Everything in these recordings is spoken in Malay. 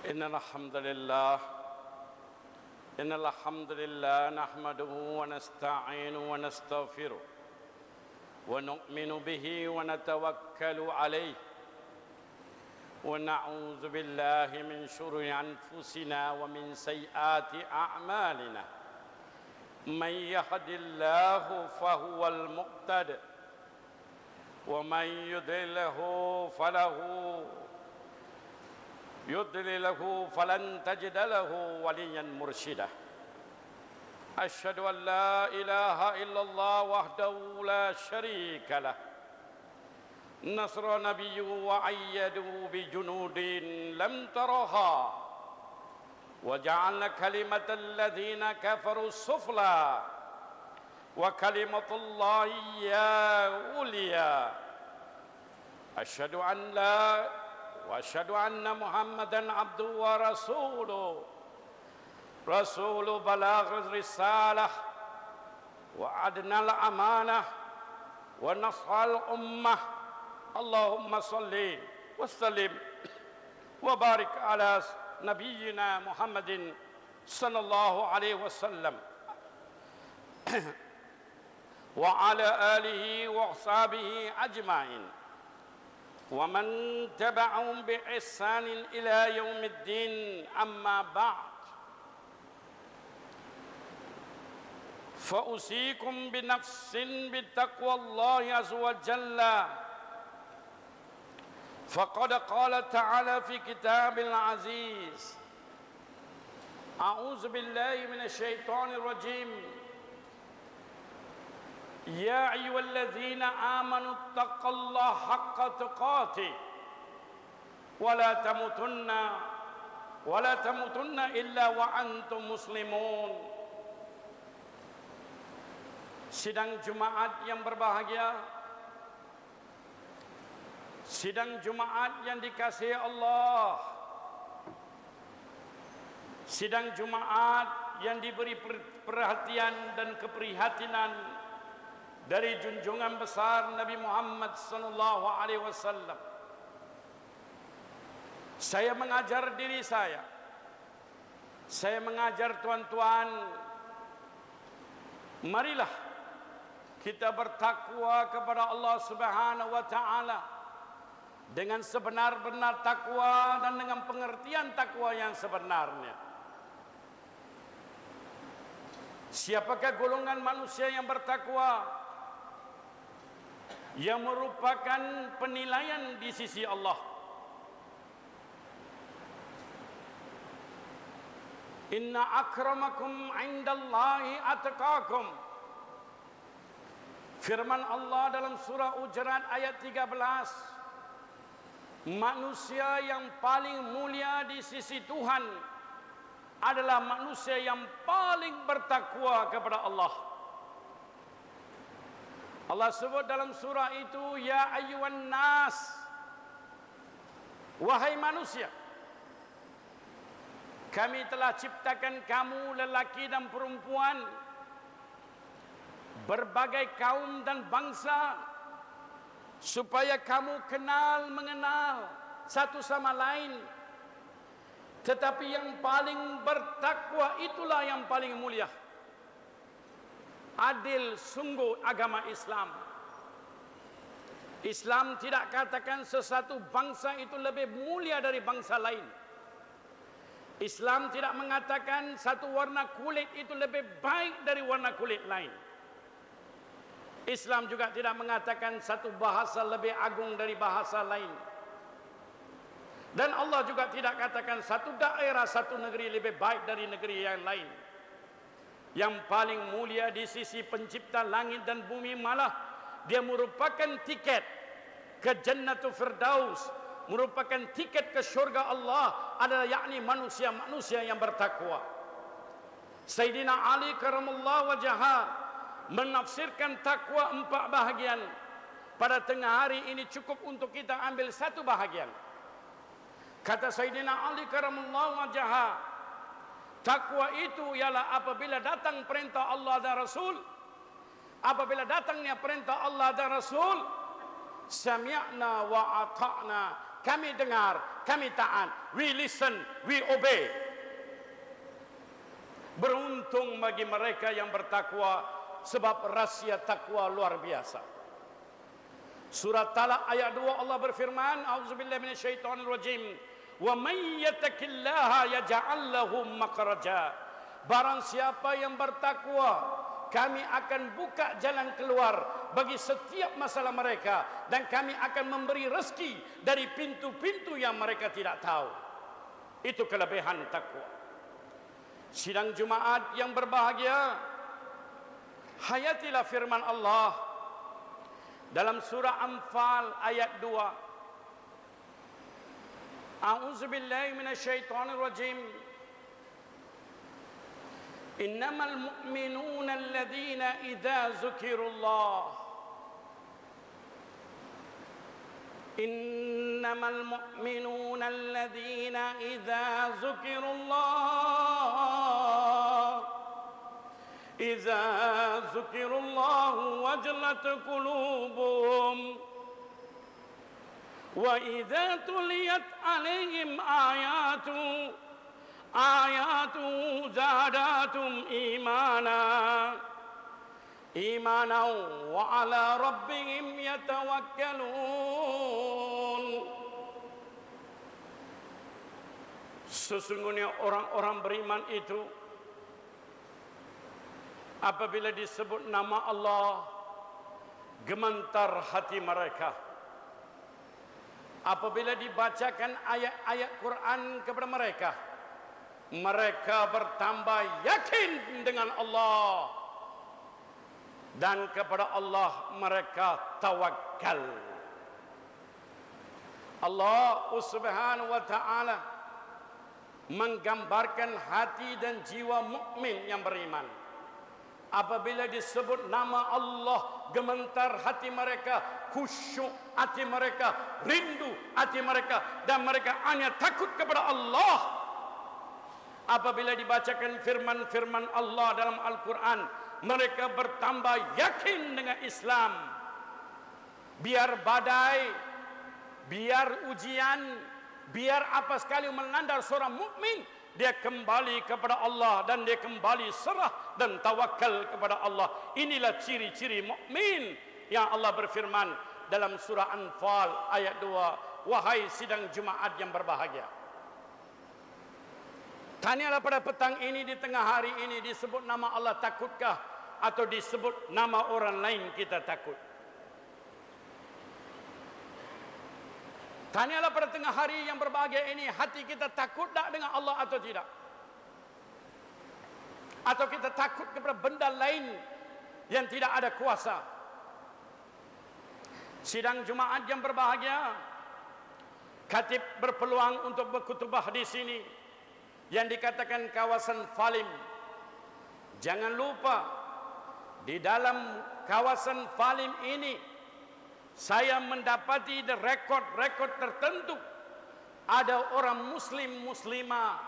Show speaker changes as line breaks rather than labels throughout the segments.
إن الحمد لله نحمده ونستعينه ونستغفره ونؤمن به ونتوكل عليه ونعوذ بالله من شرور أنفسنا ومن سيئات أعمالنا من يهد الله فهو المهتد ومن يضلله فلن تجد له وليا مرشدا أشهد أن لا إله إلا الله وحده لا شريك له نصر نبيه وأيده بجنود لم ترها وجعل كلمة الذين كفروا السفلى وكلمة الله هي العليا وأشهد أن محمدا عبده ورسوله رسول بلاغ الرسالة وأدنى الأمانة ونصح الأمة اللهم صل وسلم وبارك على نبينا محمد صلى الله عليه وسلم وعلى آله وصحبه أجمعين ومن تبعهم بإحسان إلى يوم الدين أما بعد فأوصيكم بنفس بتقوى الله عز وجل فقد قال تعالى في كتاب العزيز أعوذ بالله من الشيطان الرجيم يا أيها الذين آمنوا اتقوا الله حق تقاته ولا تموتن إلا وأنتم مسلمون. Sidang Jumaat yang berbahagia, sidang Jumaat yang dikasihi Allah, sidang Jumaat yang diberi perhatian dan keprihatinan dari junjungan besar Nabi Muhammad sallallahu alaihi wasallam. Saya mengajar diri saya mengajar tuan-tuan, marilah kita bertakwa kepada Allah Subhanahu wa taala dengan sebenar-benar takwa dan dengan pengertian takwa yang sebenarnya. Siapakah golongan manusia yang bertakwa, yang merupakan penilaian di sisi Allah? Inna akramakum indallahi atqakum. Firman Allah dalam surah Hujurat ayat 13, manusia yang paling mulia di sisi Tuhan adalah manusia yang paling bertakwa kepada Allah. Allah sebut dalam surah itu, ya ayyuhan nas, wahai manusia, kami telah ciptakan kamu lelaki dan perempuan, berbagai kaum dan bangsa, supaya kamu mengenal satu sama lain. Tetapi yang paling bertakwa itulah yang paling mulia. Adil sungguh agama Islam. Islam tidak katakan sesuatu bangsa itu lebih mulia dari bangsa lain. Islam tidak mengatakan satu warna kulit itu lebih baik dari warna kulit lain. Islam juga tidak mengatakan satu bahasa lebih agung dari bahasa lain. Dan Allah juga tidak katakan satu daerah, satu negeri lebih baik dari negeri yang lain. Yang paling mulia di sisi pencipta langit dan bumi, malah dia merupakan tiket ke Jannatul Firdaus, merupakan tiket ke syurga Allah, adalah yakni manusia-manusia yang bertakwa. Sayyidina Ali karamallahu wajhah menafsirkan takwa 4 bahagian. Pada tengah hari ini cukup untuk kita ambil 1 bahagian. Kata Sayyidina Ali karamallahu wajhah, takwa itu ialah apabila datang perintah Allah dan Rasul, apabila datangnya perintah Allah dan Rasul, sami'na wa ata'na, kami dengar, kami taat. We listen, we obey. Beruntung bagi mereka yang bertakwa, sebab rahsia takwa luar biasa. Surah Talaq ayat 2 Allah berfirman, A'udzubillahi minasyaitonir rajim. Wa may yattaqillaha yaj'al lahu makhraja. Barang siapa yang bertakwa, kami akan buka jalan keluar bagi setiap masalah mereka, dan kami akan memberi rezeki dari pintu-pintu yang mereka tidak tahu. Itu kelebihan takwa. Sidang Jumaat yang berbahagia, hayatilah firman Allah dalam surah Anfal ayat 2. A'udzubillahi minasyaitonir rajim. Innamal mu'minuna alladhina idza dzukirullah Innamal mu'minuna alladhina idza dzukirullah wajilat qulubuhum wa idza tuliyat alaihim ayatu zadatum imana wa ala rabbihim yatawakkalun. Sesungguhnya orang-orang beriman itu apabila disebut nama Allah, gemetar hati mereka. Apabila dibacakan ayat-ayat Quran kepada mereka, mereka bertambah yakin dengan Allah, dan kepada Allah mereka tawakal. Allah Subhanahu wa taala menggambarkan hati dan jiwa mukmin yang beriman. Apabila disebut nama Allah, gemetar hati mereka, khusyuk hati mereka, rindu hati mereka, dan mereka hanya takut kepada Allah. Apabila dibacakan firman-firman Allah dalam Al-Quran, mereka bertambah yakin dengan Islam. Biar badai, biar ujian, biar apa sekali melanda seorang mukmin, dia kembali kepada Allah dan dia kembali serah dan tawakal kepada Allah. Inilah ciri-ciri mukmin yang Allah berfirman dalam surah Anfal ayat 2. Wahai sidang Jumaat yang berbahagia, tanyalah pada petang ini, di tengah hari ini, disebut nama Allah takutkah, atau disebut nama orang lain kita takut? Tanyalah pada tengah hari yang berbahagia ini, hati kita takut tak dengan Allah atau tidak? Atau kita takut kepada benda lain yang tidak ada kuasa? Sidang Jumaat yang berbahagia, khatib berpeluang untuk berkhutbah di sini yang dikatakan kawasan Falim. Jangan lupa, di dalam kawasan Falim ini saya mendapati rekod-rekod tertentu. Ada orang muslim muslimah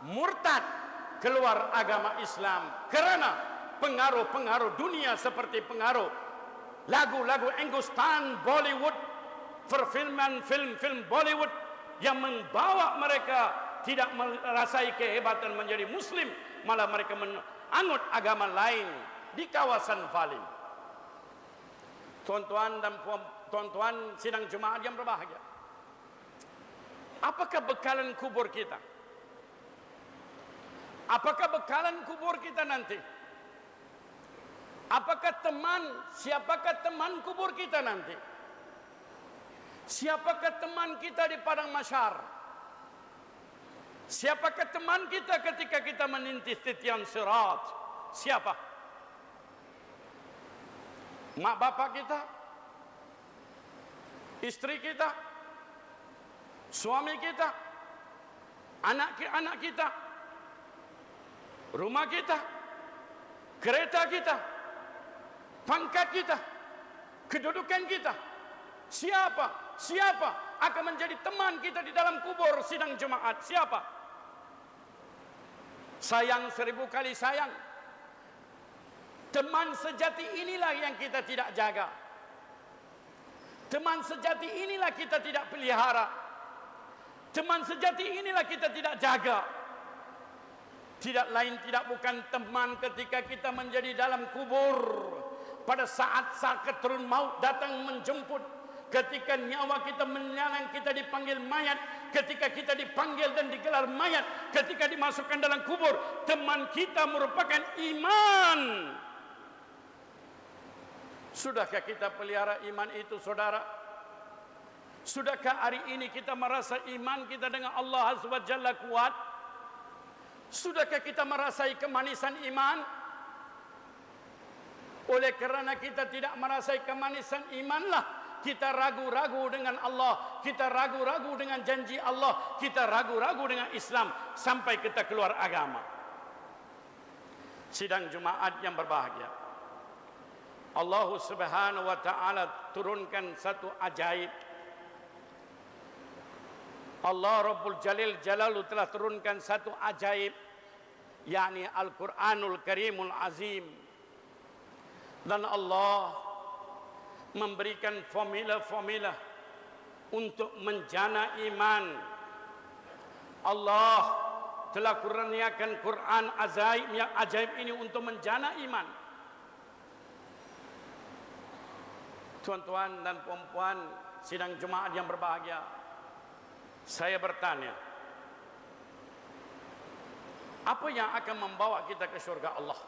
murtad keluar agama Islam kerana pengaruh-pengaruh dunia, seperti pengaruh lagu-lagu Hindustan, Bollywood, perfilman film-film Bollywood yang membawa mereka tidak merasai kehebatan menjadi muslim, malah mereka menganut agama lain di kawasan Falim. Tuan-tuan dan tuan-tuan sidang Jumaat yang berbahagia, apakah bekalan kubur kita? Apakah bekalan kubur kita nanti? Apakah siapakah teman kubur kita nanti? Siapakah teman kita di padang mahsyar? Siapakah teman kita ketika kita menintis titian sirat? Siapa? Mak bapak kita? Istri kita? Suami kita? Anak-anak kita? Rumah kita? Kereta kita? Pangkat kita? Kedudukan kita? Siapa akan menjadi teman kita di dalam kubur sidang Jumaat? Siapa? Sayang 1000 kali sayang. Teman sejati inilah yang kita tidak jaga. Teman sejati inilah kita tidak pelihara. Teman sejati inilah kita tidak jaga. Tidak lain tidak bukan teman ketika kita menjadi dalam kubur. Pada saat sakaratul maut datang menjemput. Ketika nyawa kita menyalang, kita dipanggil mayat. Ketika kita dipanggil dan digelar mayat. Ketika dimasukkan dalam kubur, teman kita merupakan iman. Sudahkah kita pelihara iman itu, saudara? Sudahkah hari ini kita merasa iman kita dengan Allah Azza wa Jalla kuat? Sudahkah kita merasai kemanisan iman? Oleh kerana kita tidak merasai kemanisan imanlah kita ragu-ragu dengan Allah, kita ragu-ragu dengan janji Allah, kita ragu-ragu dengan Islam sampai kita keluar agama. Sidang Jumaat yang berbahagia, Allah Subhanahu wa taala turunkan satu ajaib. Allah Rabbul Jalil Jalalu telah turunkan satu ajaib, yakni Al-Quranul Karimul Azim. Dan Allah memberikan formula-formula untuk menjana iman. Allah telah kurniakan Quran ajaib yang ajaib ini untuk menjana iman. Tuan-tuan dan puan-puan sidang Jumaat yang berbahagia, saya bertanya, apa yang akan membawa kita ke syurga Allah?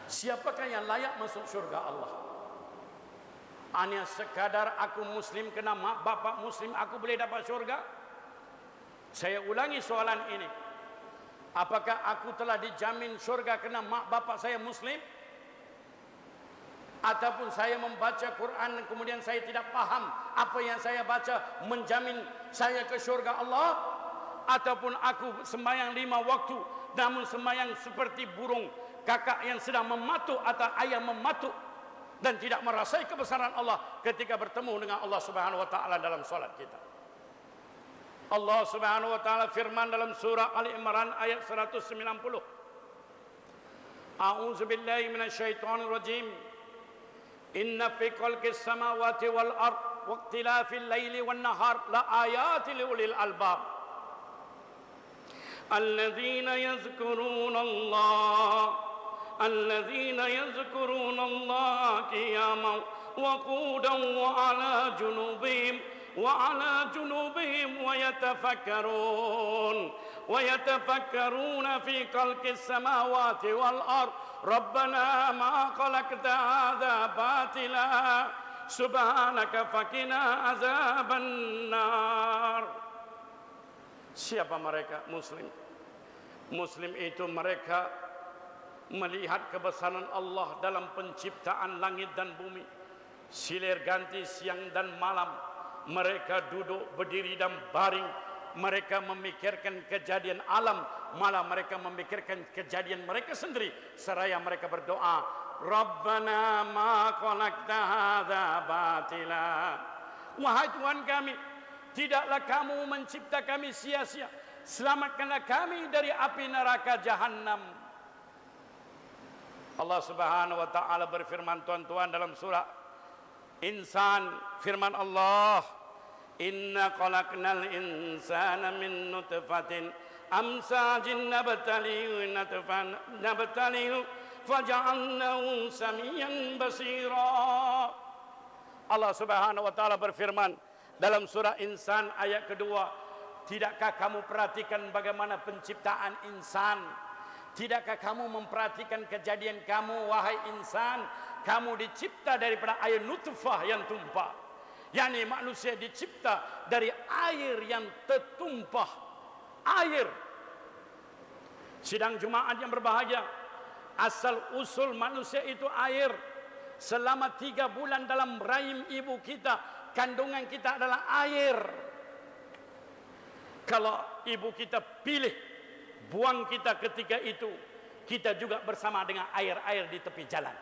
Siapakah yang layak masuk syurga Allah? Hanya sekadar aku Muslim, kena mak bapak Muslim, aku boleh dapat syurga? Saya ulangi soalan ini. Apakah aku telah dijamin syurga kena mak bapak saya Muslim? Ataupun saya membaca Quran kemudian saya tidak paham apa yang saya baca menjamin saya ke syurga Allah? Ataupun aku sembahyang 5 waktu namun sembahyang seperti burung kakak yang sedang mematuk atau ayam mematuk dan tidak merasai kebesaran Allah ketika bertemu dengan Allah Subhanahu wa taala dalam salat kita. Allah Subhanahu wa taala firman dalam surah Ali Imran ayat 190. A'udzubillahi minasyaitonir rajim. Inna fi khalqis samawati wal ard wa ikhtilafil laili wan nahar la ayatin liulil albab. Alladzina yazkuruna Allah qiyaman wa qu'udan wa 'ala junubihim wa yatafakkarun fi khalqis samawati wal ard. Rabbana ma khalaqta hadza batila subhanaka faqina azaban nar. Siapa mereka? Muslim. Muslim itu mereka melihat kebesaran Allah dalam penciptaan langit dan bumi, silih ganti siang dan malam. Mereka duduk, berdiri dan baring. Mereka memikirkan kejadian alam, malah mereka memikirkan kejadian mereka sendiri. Seraya mereka berdoa, Rabbana ma khalaqta hadza batila. Wahai Tuhan kami, tidaklah kamu mencipta kami sia-sia. Selamatkanlah kami dari api neraka Jahannam. Allah Subhanahu wa taala berfirman, tuan-tuan, dalam surah Insan, firman Allah, Inna khalaqnal insana min nutfatin amsajin nabtalihu faja'alnahu samiyan basira. Allah Subhanahu wa taala berfirman dalam surah Insan ayat kedua, tidakkah kamu perhatikan bagaimana penciptaan insan? Tidakkah kamu memperhatikan kejadian kamu, wahai insan? Kamu dicipta daripada air nutfah yang tumpah. yakni manusia dicipta dari air yang tertumpah. Air. Sidang Jumaat yang berbahagia, asal usul manusia itu air. Selama 3 bulan dalam rahim ibu kita, kandungan kita adalah air. Kalau ibu kita pilih buang kita ketika itu, kita juga bersama dengan air-air di tepi jalan.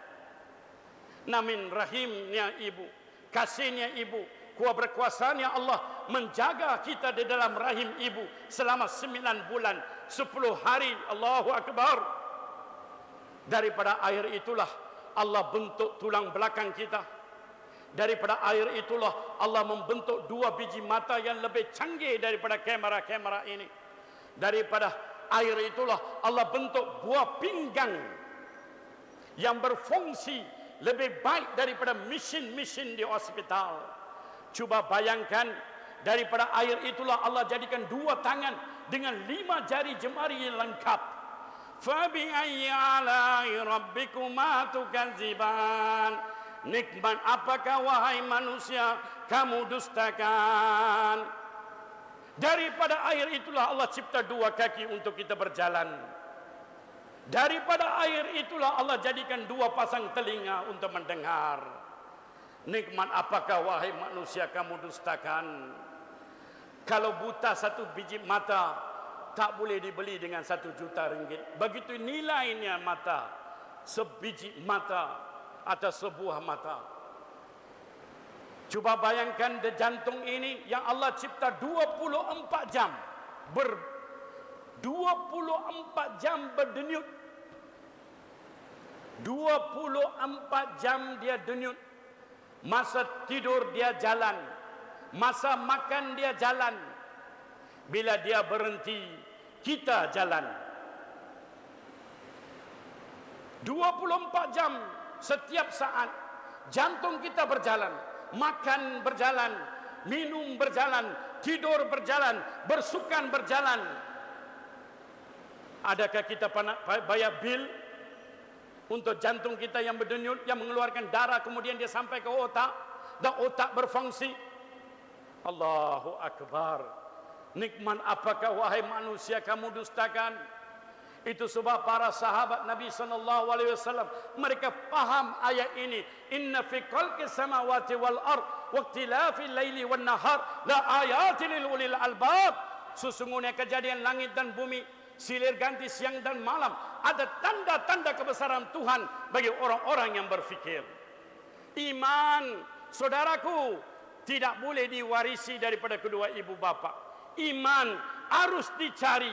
Namun rahimnya ibu, kasihnya ibu, kuat berkuasanya Allah menjaga kita di dalam rahim ibu selama 9 bulan 10 hari. Allahu Akbar. Daripada air itulah Allah bentuk tulang belakang kita. Daripada air itulah Allah membentuk 2 biji mata yang lebih canggih daripada kamera-kamera ini. Daripada air itulah Allah bentuk buah pinggang yang berfungsi lebih baik daripada mesin-mesin di hospital. Cuba bayangkan, daripada air itulah Allah jadikan 2 tangan dengan 5 jari jemari yang lengkap. Fabi ayyi ala'i rabbikuma tukadziban. Nikmat apakah wahai manusia kamu dustakan? Daripada air itulah Allah cipta 2 kaki untuk kita berjalan. Daripada air itulah Allah jadikan 2 pasang telinga untuk mendengar. Nikmat apakah wahai manusia kamu dustakan? Kalau buta 1 biji mata tak boleh dibeli dengan 1 juta ringgit. Begitu nilainya mata, sebiji mata atau sebuah mata. Cuba bayangkan jantung ini yang Allah cipta 24 jam 24 jam berdenyut. 24 jam dia denyut. Masa tidur dia jalan, masa makan dia jalan. Bila dia berhenti, kita jalan. 24 jam setiap saat jantung kita berjalan, makan berjalan, minum berjalan, tidur berjalan, bersukan berjalan. Adakah kita bayar bil untuk jantung kita yang berdenyut, yang mengeluarkan darah, kemudian dia sampai ke otak dan otak berfungsi? Allahu Akbar. Nikmat apakah wahai manusia kamu dustakan? Itu sebab para sahabat Nabi SAW mereka faham ayat ini. Inna fi khalqis samawati wal ard wa ikhtilafil laili wan nahar la ayatin lil ulil albab. Sesungguhnya kejadian langit dan bumi, silir ganti siang dan malam, ada tanda-tanda kebesaran Tuhan bagi orang-orang yang berfikir. Iman, saudaraku, tidak boleh diwarisi daripada kedua ibu bapa. Iman harus dicari.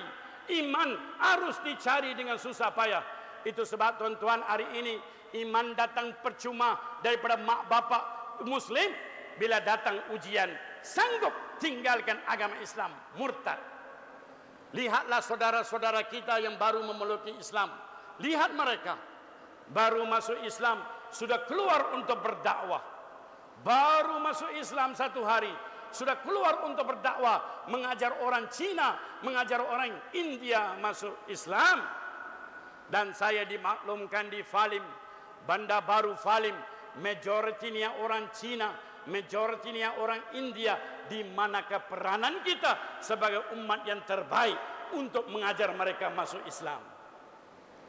Iman harus dicari dengan susah payah. Itu sebab tuan-tuan, hari ini iman datang percuma daripada mak bapak muslim. Bila datang ujian, sanggup tinggalkan agama Islam, murtad. Lihatlah saudara-saudara kita yang baru memeluk Islam. Lihat mereka baru masuk Islam, sudah keluar untuk berdakwah. Baru masuk Islam 1 hari, sudah keluar untuk berdakwah, mengajar orang Cina, mengajar orang India masuk Islam. Dan saya dimaklumkan di Falim, Bandar Baru Falim, majoritinya orang Cina, majoritinya orang India. Di manakah peranan kita sebagai umat yang terbaik untuk mengajar mereka masuk Islam?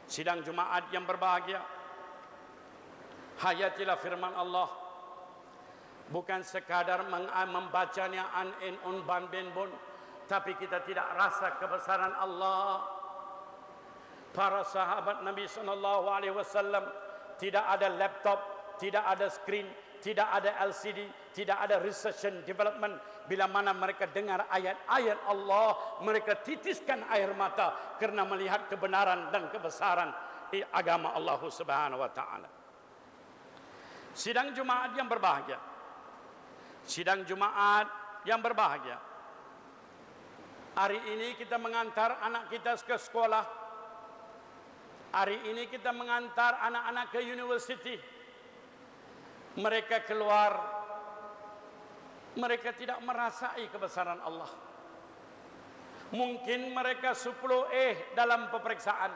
Sidang Jumaat yang berbahagia, hayatilah firman Allah. Bukan sekadar membacanya an in on ban ben bon, tapi kita tidak rasa kebesaran Allah. Para sahabat Nabi SAW tidak ada laptop, tidak ada screen, tidak ada LCD, tidak ada research and development. Bila mana mereka dengar ayat-ayat Allah, mereka titiskan air mata kerana melihat kebenaran dan kebesaran agama Allah Subhanahu wa taala. Sidang Jumaat yang berbahagia, sidang Jumaat yang berbahagia. Hari ini kita mengantar anak kita ke sekolah. Hari ini kita mengantar anak-anak ke universiti. Mereka keluar, mereka tidak merasai kebesaran Allah. Mungkin mereka 10A dalam peperiksaan.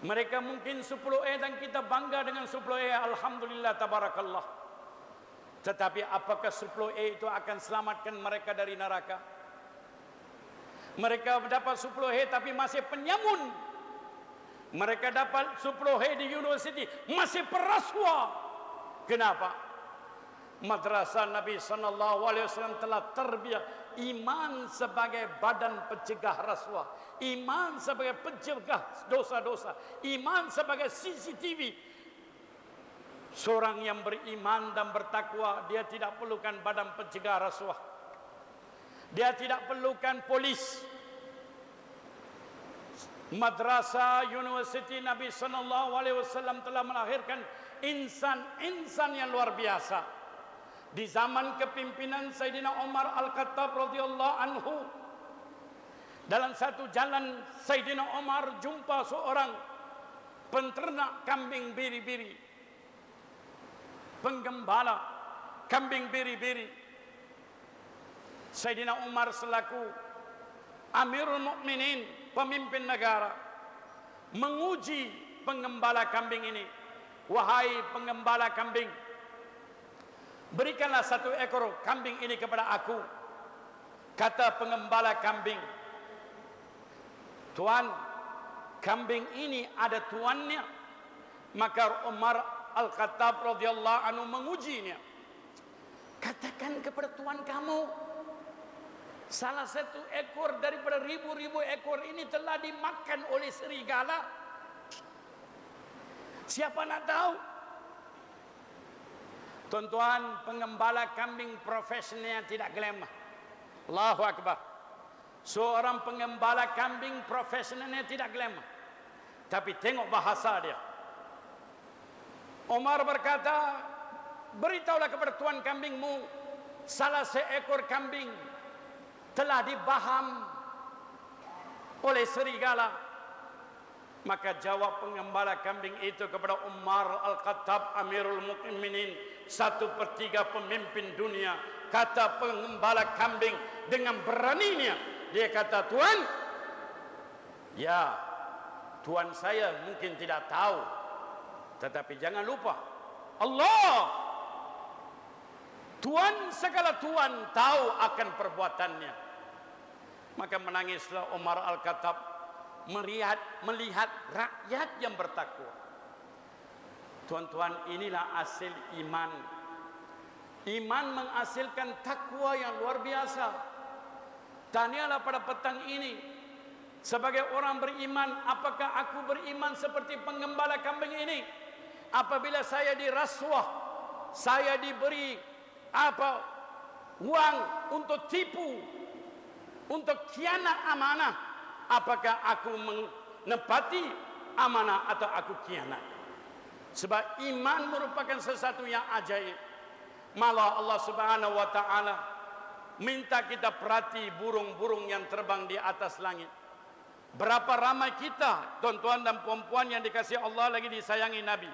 Mereka mungkin 10A dan kita bangga dengan 10A. Alhamdulillah, tabarakallah. Tetapi apakah 10A itu akan selamatkan mereka dari neraka? Mereka dapat 10A tapi masih penyamun. Mereka dapat 10A di universiti masih peraswa. Kenapa? Madrasah Nabi SAW telah terbiak iman sebagai badan pencegah rasuah, iman sebagai pencegah dosa-dosa, iman sebagai CCTV. Seorang yang beriman dan bertakwa, dia tidak perlukan badan pencegah rasuah, dia tidak perlukan polis. Madrasah Universiti Nabi SAW telah melahirkan insan-insan yang luar biasa. Di zaman kepimpinan Sayyidina Umar Al-Khattab radhiyallahu anhu, dalam satu jalan Sayyidina Umar jumpa seorang penternak kambing biri-biri, penggembala kambing biri-biri. Sayyidina Umar selaku Amirul Mukminin, pemimpin negara, menguji penggembala kambing ini. Wahai penggembala kambing, berikanlah satu ekor kambing ini kepada aku. Kata penggembala kambing, Tuan, kambing ini ada tuannya. Maka Umar Al-Khattab radhiyallahu anhu mengujinya. Katakan kepada tuan kamu, salah satu ekor daripada ribu-ribu ekor ini telah dimakan oleh serigala. Siapa nak tahu? Tuan-tuan, penggembala kambing profesional tidak glamour. Allahu Akbar. Seorang penggembala kambing profesionalnya tidak glamour. Tapi tengok bahasa dia. Umar berkata, beritahulah kepada tuan kambingmu, salah seekor kambing telah dibaham oleh serigala. Maka jawab penggembala kambing itu kepada Umar Al-Khattab Amirul Mukminin, 1/3 pemimpin dunia. Kata penggembala kambing dengan beraninya, dia kata, Tuan, ya, tuan saya mungkin tidak tahu, tetapi jangan lupa Allah, Tuan, segala Tuan tahu akan perbuatannya. Maka menangislah Umar Al-Khattab melihat rakyat yang bertakwa. Tuan-tuan, inilah hasil iman. Iman menghasilkan takwa yang luar biasa. Tanyalah pada petang ini, sebagai orang beriman, apakah aku beriman seperti penggembala kambing ini? Apabila saya dirasuah, saya diberi uang untuk tipu, untuk khianat amanah, apakah aku menepati amanah atau aku khianat? Sebab iman merupakan sesuatu yang ajaib. Malah Allah Subhanahu wa taala minta kita perhati burung-burung yang terbang di atas langit. Berapa ramai kita, tuan-tuan dan puan-puan yang dikasihi Allah lagi disayangi Nabi.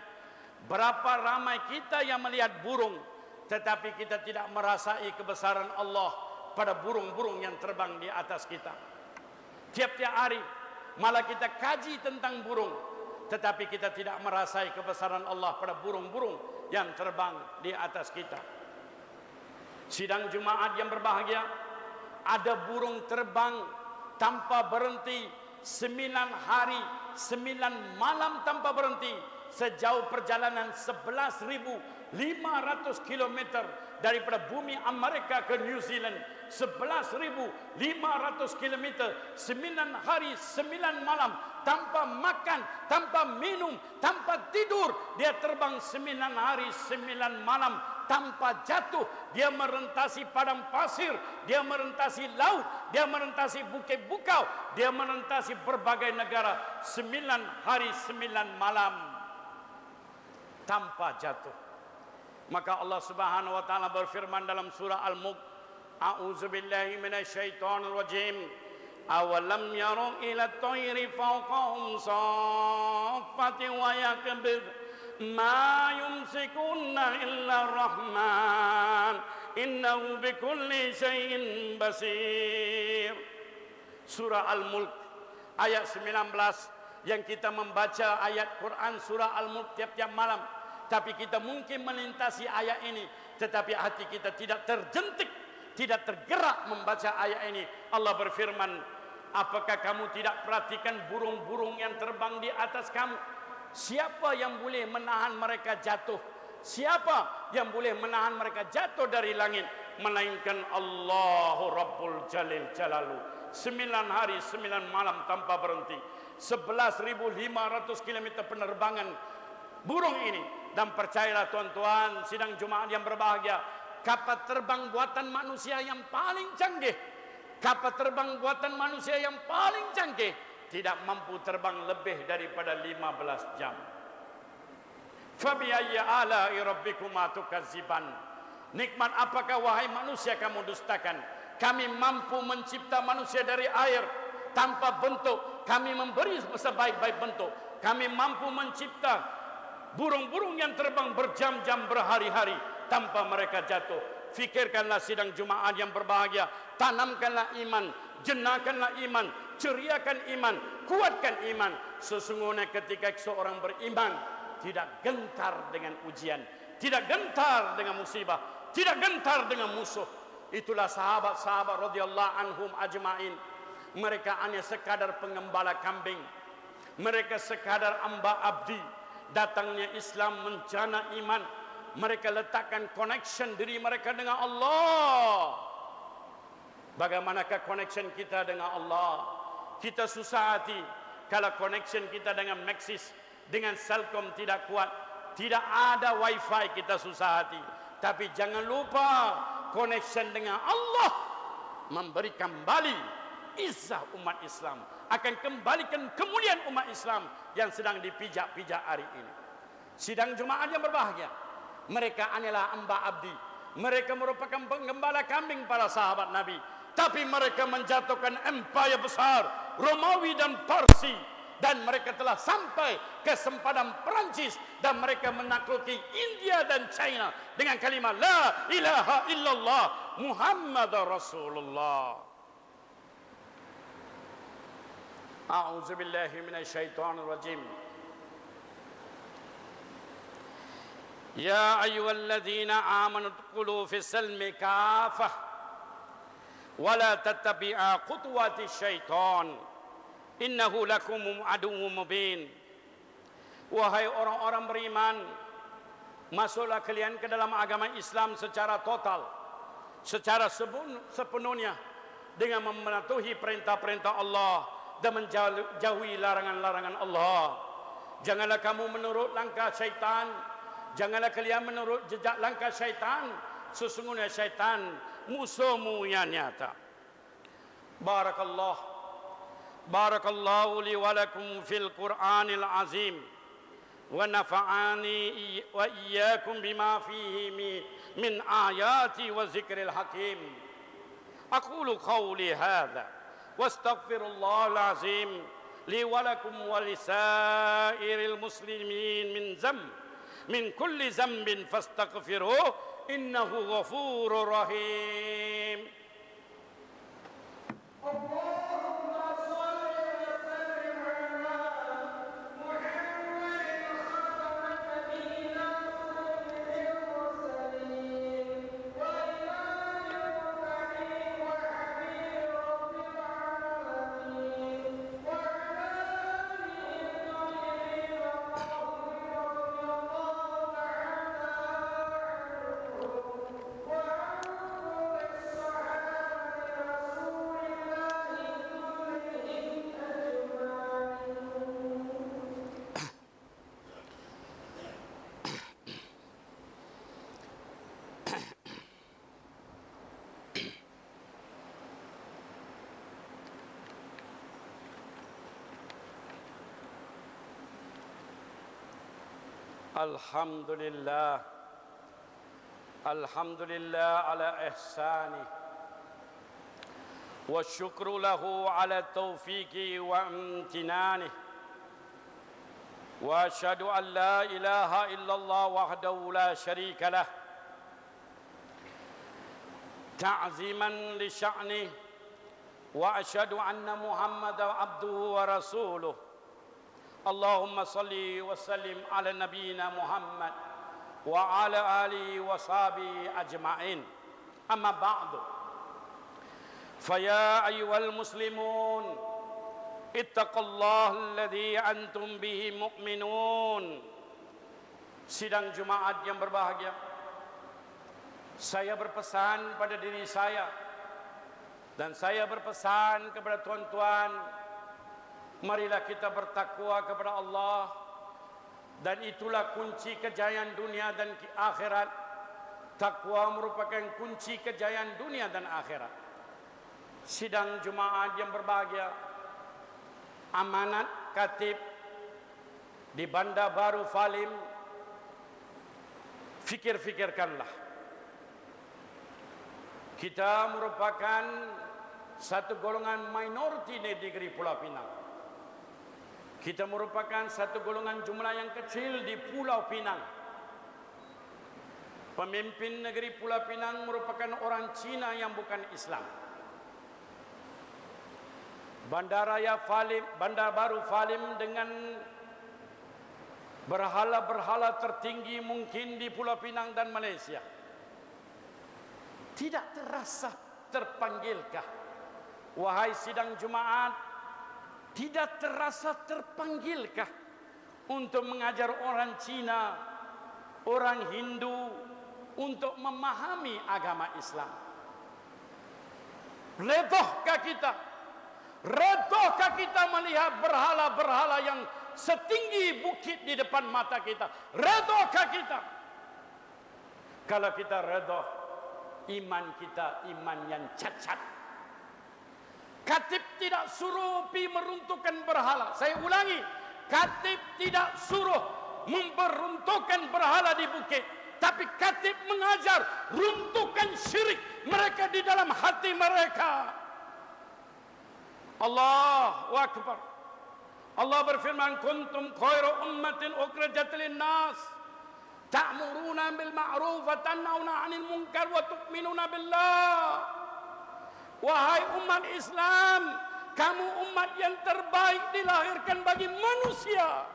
Berapa ramai kita yang melihat burung, tetapi kita tidak merasai kebesaran Allah pada burung-burung yang terbang di atas kita. Tiap-tiap hari malah kita kaji tentang burung, tetapi kita tidak merasai kebesaran Allah pada burung-burung yang terbang di atas kita. Sidang Jumaat yang berbahagia, ada burung terbang tanpa berhenti 9 hari 9 malam tanpa berhenti, sejauh perjalanan 11.500 km daripada bumi Amerika ke New Zealand. 11.500 km, 9 hari 9 malam tanpa makan, tanpa minum, tanpa tidur. Dia terbang 9 hari 9 malam tanpa jatuh. Dia merentasi padang pasir, dia merentasi laut, dia merentasi bukit bukau, dia merentasi berbagai negara. 9 hari 9 malam tanpa jatuh. Maka Allah Subhanahu wa taala berfirman dalam surah Al-Mulk, A'udzu billahi minasyaitonir rajim. Awalam yaru ila at-tayri fawqahum saffati wa yakbir ma yumsikunna illa ar-rahman innahu bikulli syai'in basir. Surah Al-Mulk ayat 19, yang kita membaca ayat Quran surah Al-Mulk tiap-tiap malam, tapi kita mungkin melintasi ayat ini, tetapi hati kita tidak terjentik, tidak tergerak membaca ayat ini. Allah berfirman, apakah kamu tidak perhatikan burung-burung yang terbang di atas kamu? Siapa yang boleh menahan mereka jatuh? Siapa yang boleh menahan mereka jatuh dari langit? Melainkan Allahu Rabbul Jalil Jalalu. 9 hari 9 malam tanpa berhenti, 11.500 km penerbangan burung ini. Dan percayalah tuan-tuan sidang Jumaat yang berbahagia, kapal terbang buatan manusia yang paling canggih, kapal terbang buatan manusia yang paling canggih tidak mampu terbang lebih daripada 15 jam. Fabi ayyi ala'i rabbikuma tukadziban. Nikmat apakah wahai manusia kamu dustakan? Kami mampu mencipta manusia dari air tanpa bentuk. Kami memberi sebaik-baik bentuk. Kami mampu mencipta burung-burung yang terbang berjam-jam berhari-hari tanpa mereka jatuh. Fikirkanlah sidang Jumaat yang berbahagia. Tanamkanlah iman, jenakanlah iman, ceriakan iman, kuatkan iman. Sesungguhnya ketika seorang beriman tidak gentar dengan ujian, tidak gentar dengan musibah, tidak gentar dengan musuh. Itulah sahabat-sahabat radhiyallahu anhum ajmain. Mereka hanya sekadar pengembala kambing. Mereka sekadar hamba abdi. Datangnya Islam menjana iman. Mereka letakkan connection diri mereka dengan Allah. Bagaimanakah connection kita dengan Allah? Kita susah hati kalau connection kita dengan Maxis, dengan Celcom tidak kuat. Tidak ada wifi, kita susah hati. Tapi jangan lupa connection dengan Allah memberi kembali izzah umat Islam, akan kembalikan kemuliaan umat Islam yang sedang dipijak-pijak hari ini. Sidang Jumaat yang berbahagia, mereka adalah hamba abdi. Mereka merupakan penggembala kambing para sahabat Nabi. Tapi mereka menjatuhkan empire besar, Romawi dan Parsi. Dan mereka telah sampai ke sempadan Perancis. Dan mereka menakluki India dan China dengan kalimat La ilaha illallah Muhammad Rasulullah. A'udzubillahi minasyaitonirrajim. Ya ayyuhalladzina amanu dkhulu fis silmi kafah wa la tattabi'a khutuwati syaitan innahu lakum aduwwum mubin. Wahai orang-orang beriman, masuklah kalian ke dalam agama Islam secara total, secara sepenuhnya, dengan mematuhi perintah-perintah Allah dan menjauhi larangan-larangan Allah. Janganlah kamu menurut langkah syaitan. Janganlah kalian menurut jejak langkah syaitan. Sesungguhnya syaitan musuhmu yang nyata. Barakallahu li wa lakum fil Qur'anil azim. Wa nafa'ani wa iyyakum bima fihi min ayati wa zikril hakim. Aqulu qawli hadha wastaghfirullahal azim li wa lakum wa lisairil muslimin min kulli zambin fastaghfiruh innahu ghafurur rahim. Alhamdulillah ala ihsani wa syukru lahu ala taufiqi wa imtinani wa asyhadu an la ilaha illallah wahdahu la syarika lah ta'ziman li sya'ni wa asyhadu anna Muhammadan abduhu wa rasuluh. Allahumma salli wa sallim ala nabiyyina Muhammad wa ala alihi wa sahbihi ajma'in. Amma ba'du. Faya ayyuhal muslimun ittaqullaha alladhi antum bihi mu'minun. Sidang Jumaat yang berbahagia, saya berpesan pada diri saya dan saya berpesan kepada tuan-tuan, marilah kita bertakwa kepada Allah, dan itulah kunci kejayaan dunia dan akhirat. Takwa merupakan kunci kejayaan dunia dan akhirat. Sidang Jumaat yang berbahagia, amanat Katib di Bandar Baru Falim Fikir-fikirkanlah. Kita merupakan satu golongan minoriti di negeri Pulau Pinang. Kita merupakan satu golongan jumlah yang kecil di Pulau Pinang. Pemimpin negeri Pulau Pinang merupakan orang Cina yang bukan Islam. Bandaraya Falim, Bandar Baru Falim dengan berhala-berhala tertinggi mungkin di Pulau Pinang dan Malaysia. Tidak terasa terpanggilkah? Wahai sidang Jumaat, tidak terasa terpanggilkah untuk mengajar orang Cina, orang Hindu untuk memahami agama Islam? Redahkah kita? Redahkah kita melihat berhala-berhala yang setinggi bukit di depan mata kita? Redahkah kita? Kalau kita redah, iman kita iman yang cacat. Khatib tidak suruh pi meruntuhkan berhala. Saya ulangi, khatib tidak suruh memberuntuhkan berhala di bukit, tapi khatib mengajar runtuhkan syirik mereka di dalam hati mereka. Allahu Akbar. Allah berfirman, kuntum khairu ummatin ukhrijat lin-nas ta'muruna bil ma'ruf wa tanhauna 'anil munkar wa tu'minuna billah. Wahai umat Islam, kamu umat yang terbaik dilahirkan bagi manusia.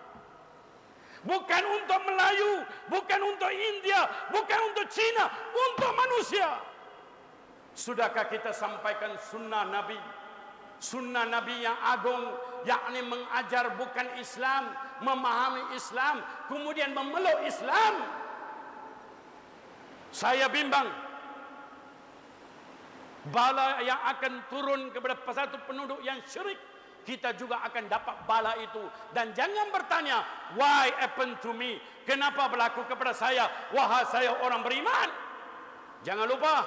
Bukan untuk Melayu, bukan untuk India, bukan untuk Cina, untuk manusia. Sudahkah kita sampaikan sunnah Nabi? Sunnah Nabi yang agung, yakni mengajar bukan Islam, memahami Islam, kemudian memeluk Islam. Saya bimbang bala yang akan turun kepada satu penduduk yang syirik, kita juga akan dapat bala itu. Dan jangan bertanya, why happened to me? Kenapa berlaku kepada saya? Wahai saya orang beriman. Jangan lupa,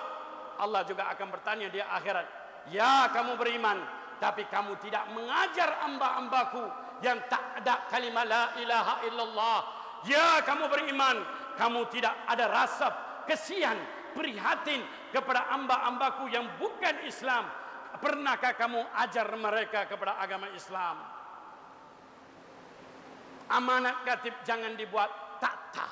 Allah juga akan bertanya di akhirat, ya kamu beriman, tapi kamu tidak mengajar hamba-hambaku yang tak ada kalimat la ilaha illallah. Ya kamu beriman, kamu tidak ada rasa kesian, prihatin kepada hamba-hambaku yang bukan Islam. Pernahkah kamu ajar mereka kepada agama Islam? Amanat khatib jangan dibuat tata.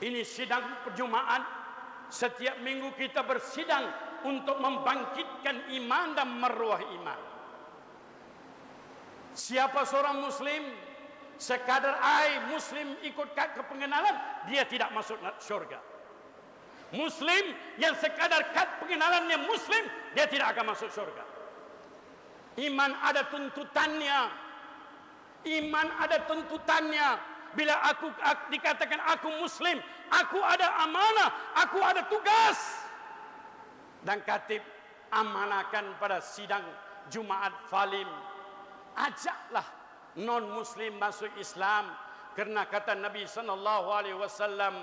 Ini sidang perjumaat. Setiap minggu kita bersidang untuk membangkitkan iman dan maruah iman. Siapa seorang Muslim sekadar Muslim ikut kad pengenalan, dia tidak masuk syurga. Muslim yang sekadar kad pengenalannya Muslim, dia tidak akan masuk syurga. Iman ada tuntutannya. Iman ada tuntutannya. Bila aku dikatakan aku Muslim, aku ada amanah, aku ada tugas. Dan khatib amanahkan pada sidang Jumaat Falim, ajaklah non-Muslim masuk Islam, kerana kata Nabi SAW,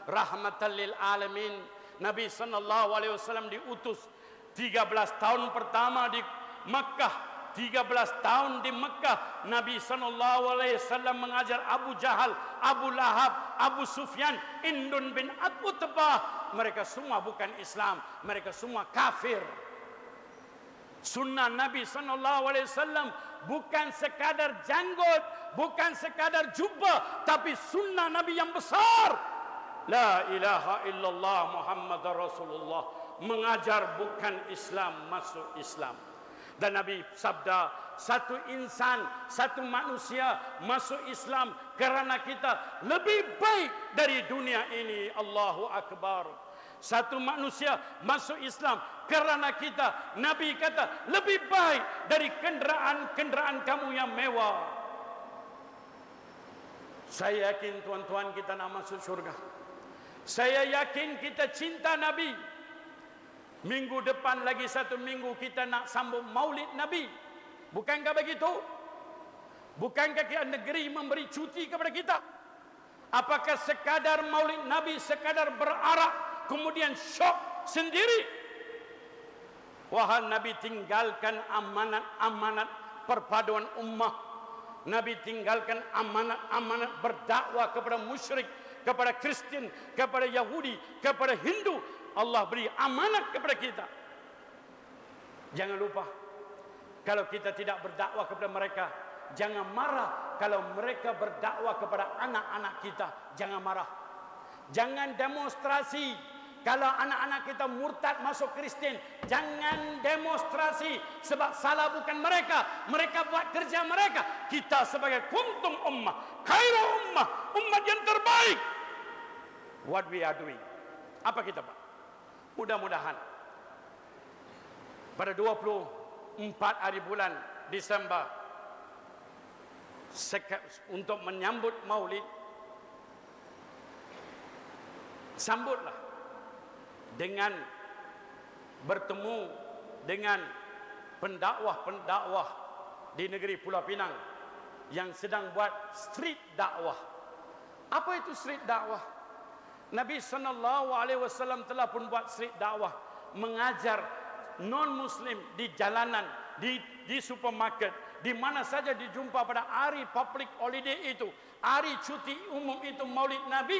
rahmatan lil alamin. Nabi SAW diutus 13 tahun pertama di Makkah. 13 tahun di Mekah, Nabi SAW mengajar Abu Jahal, Abu Lahab, Abu Sufyan, Indun bin Utbah. Mereka semua bukan Islam, mereka semua kafir. Sunnah Nabi SAW bukan sekadar janggut, bukan sekadar jubah, tapi sunnah Nabi yang besar. La ilaha illallah Muhammad Rasulullah. Mengajar bukan Islam, masuk Islam. Dan Nabi sabda, satu insan, satu manusia masuk Islam kerana kita lebih baik dari dunia ini. Allahu Akbar. Satu manusia masuk Islam kerana kita, Nabi kata, lebih baik dari kenderaan-kenderaan kamu yang mewah. Saya yakin tuan-tuan kita nak masuk syurga. Saya yakin kita cinta Nabi. Minggu depan lagi satu minggu kita nak sambung maulid Nabi. Bukankah begitu? Bukankah kita negeri memberi cuti kepada kita? Apakah sekadar maulid Nabi, sekadar berarak, kemudian syok sendiri? Wahai Nabi tinggalkan amanat-amanat perpaduan ummah. Nabi tinggalkan amanat-amanat berdakwah kepada musyrik, kepada Kristian, kepada Yahudi, kepada Hindu. Allah beri amanat kepada kita. Jangan lupa, kalau kita tidak berdakwah kepada mereka, jangan marah. Kalau mereka berdakwah kepada anak-anak kita, jangan marah. Jangan demonstrasi. Kalau anak-anak kita murtad masuk Kristen, jangan demonstrasi. Sebab salah bukan mereka. Mereka buat kerja mereka. Kita sebagai kuntum ummah, khairu ummah, umat yang terbaik. What we are doing. Apa kita Pak? Mudah-mudahan pada 24 hari bulan Disember, untuk menyambut Maulid, sambutlah dengan bertemu dengan pendakwah-pendakwah di negeri Pulau Pinang yang sedang buat street dakwah. Apa itu street dakwah? Nabi SAW telah pun buat street dakwah, mengajar non-Muslim di jalanan, di supermarket, di mana saja dijumpa pada hari public holiday itu, hari cuti umum itu, Maulid Nabi.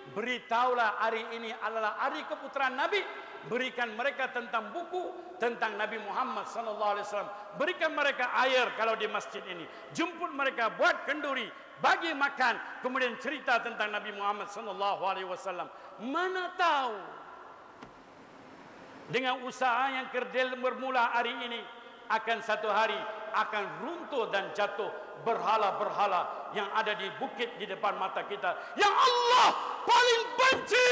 Beritahulah hari ini adalah hari keputraan Nabi. Berikan mereka tentang buku tentang Nabi Muhammad SAW. Berikan mereka air kalau di masjid ini. Jemput mereka, buat kenduri, bagi makan, kemudian cerita tentang Nabi Muhammad SAW. Mana tahu dengan usaha yang kerdil bermula hari ini, akan satu hari akan runtuh dan jatuh berhala-berhala yang ada di bukit di depan mata kita, yang Allah paling benci.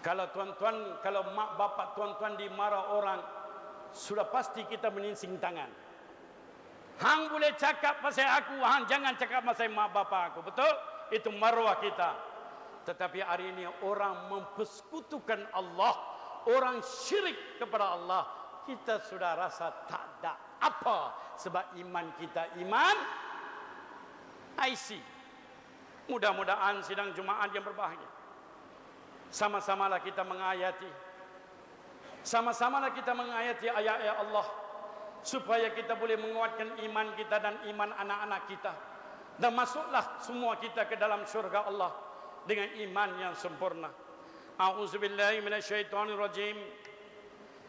Kalau tuan-tuan, kalau mak bapak tuan-tuan dimarah orang, sudah pasti kita menyingsing tangan. Hang boleh cakap pasal aku, hang jangan cakap pasal mak bapak aku. Betul? Itu marwah kita. Tetapi hari ini orang mempersekutukan Allah, orang syirik kepada Allah. Kita sudah rasa tak ada apa. Sebab iman kita iman IC. Mudah-mudahan sidang Jumaat yang berbahagia, sama-samalah kita mengayati, sama-samalah kita mengayati ayat-ayat Allah, supaya kita boleh menguatkan iman kita dan iman anak-anak kita, dan masuklah semua kita ke dalam syurga Allah dengan iman yang sempurna. A'udzubillahi minasyaitonirrajim.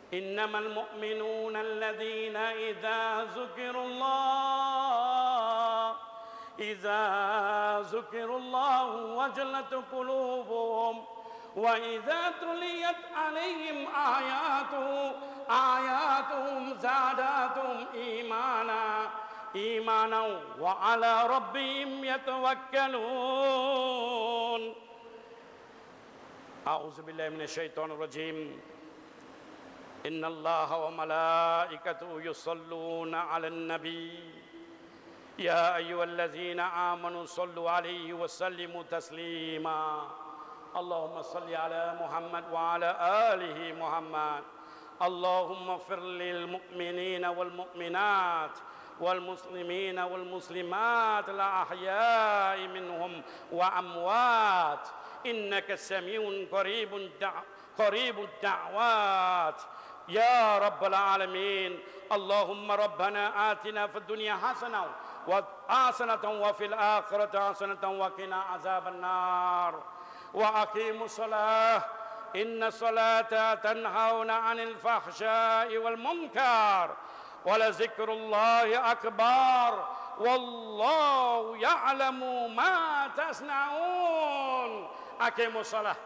Innamal mu'minuna alladhina idza zukirullahu wajalat qulubuhum wa idza tuliyat alaihim ayatuhum zadatum imana wa ala rabbihim yatawakkalun. A'udzubillahi minasyaitonirrajim. Innallaha wa malaikatahu yusalluna 'alan nabi. Ya ayyuhallazina amanu sallu 'alaihi wa sallimu taslima. Allahumma salli 'ala Muhammad wa 'ala alihi Muhammad. Allahumma ighfir lil mu'minina wal mu'minat wal muslimina wal muslimat al ahya'i minhum wa amwat. Innaka samiun qaribud da'wat. Ya Rabbal Alamin. Allahumma Rabbana atina fid dunya hasanah wa fil akhirati hasanatan wa qina azaban nar. Wa aqimus shalah. Inna salata tanhauna 'anil fahsya'i wal munkar. Wa la zikrullahi akbar. Wallahu ya'lamu ma tasna'un. Aqimus shalah.